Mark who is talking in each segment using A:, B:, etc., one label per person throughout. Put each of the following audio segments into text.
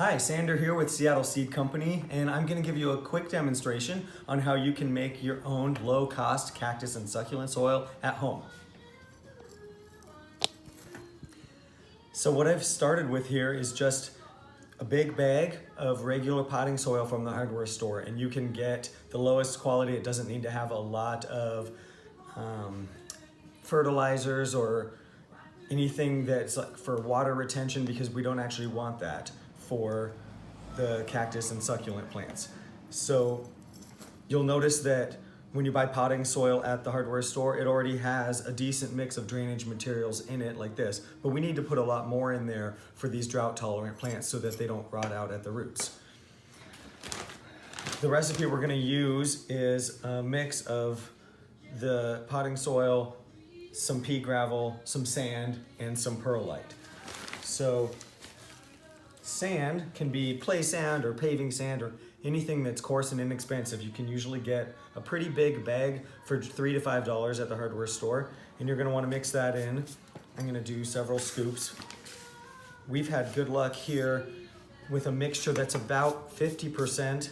A: Hi, Sander here with Seattle Seed Company, and I'm going to give you a quick demonstration on how you can make your own low-cost cactus and succulent soil at home. So what I've started with here is just a big bag of regular potting soil from the hardware store, and you can get the lowest quality. It doesn't need to have a lot of fertilizers or anything that's like for water retention, because we don't actually want that for the cactus and succulent plants. So you'll notice that when you buy potting soil at the hardware store, it already has a decent mix of drainage materials in it like this, but we need to put a lot more in there for these drought tolerant plants so that they don't rot out at the roots. The recipe we're gonna use is a mix of the potting soil, some pea gravel, some sand, and some perlite. So sand can be play sand or paving sand or anything that's coarse and inexpensive. You can usually get a pretty big bag for $3 to $5 at the hardware store, and you're gonna wanna mix that in. I'm gonna do several scoops. We've had good luck here with a mixture that's about 50%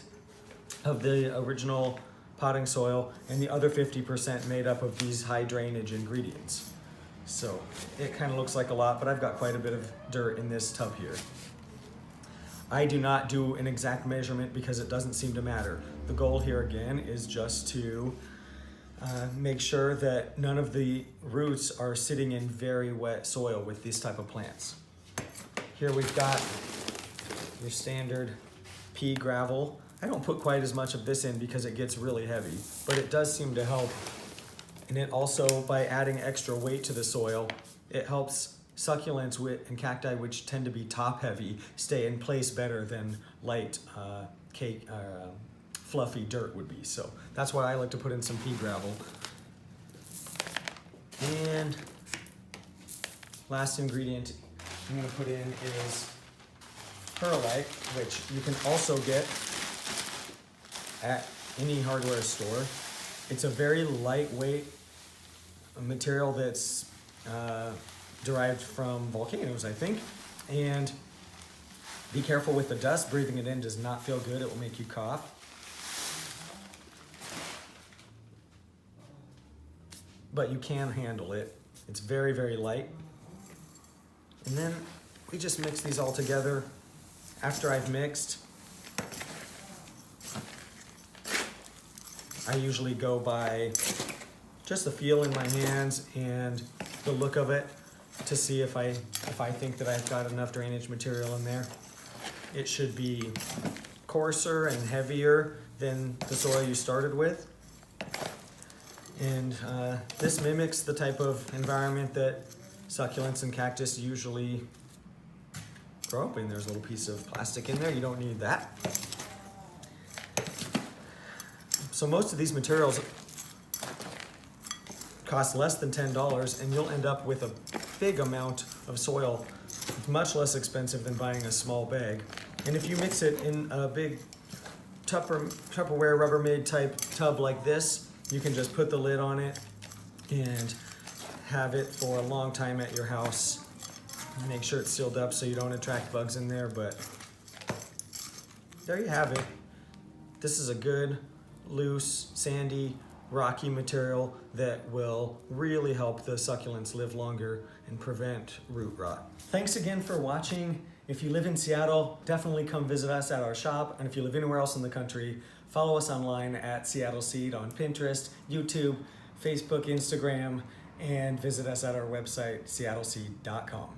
A: of the original potting soil and the other 50% made up of these high drainage ingredients. So it kind of looks like a lot, but I've got quite a bit of dirt in this tub here. I do not do an exact measurement because it doesn't seem to matter. The goal here again is just to make sure that none of the roots are sitting in very wet soil with these type of plants. Here we've got your standard pea gravel. I don't put quite as much of this in because it gets really heavy, but it does seem to help. And it also, by adding extra weight to the soil, it helps succulents and cacti, which tend to be top heavy, stay in place better than light fluffy dirt would be. So that's why I like to put in some pea gravel. And last ingredient I'm gonna put in is perlite, which you can also get at any hardware store. It's a very lightweight material that's derived from volcanoes, I think. And be careful with the dust. Breathing it in does not feel good. It will make you cough. But you can handle it. It's very, very light. And then we just mix these all together. After I've mixed, I usually go by just the feel in my hands and the look of it to see if I think that I've got enough drainage material in there. It should be coarser and heavier than the soil you started with. And this mimics the type of environment that succulents and cactus usually grow up in. There's a little piece of plastic in there. You don't need that. So most of these materials cost less than $10, and you'll end up with a big amount of soil. It's much less expensive than buying a small bag. And if you mix it in a big Tupperware Rubbermaid type tub like this, you can just put the lid on it and have it for a long time at your house. Make sure it's sealed up so you don't attract bugs in there, but there you have it. This is a good, loose, sandy, rocky material that will really help the succulents live longer and prevent root rot. Thanks again for watching. If you live in Seattle, definitely come visit us at our shop. And if you live anywhere else in the country, follow us online at Seattle Seed on Pinterest, YouTube, Facebook, Instagram, and visit us at our website, seattleseed.com.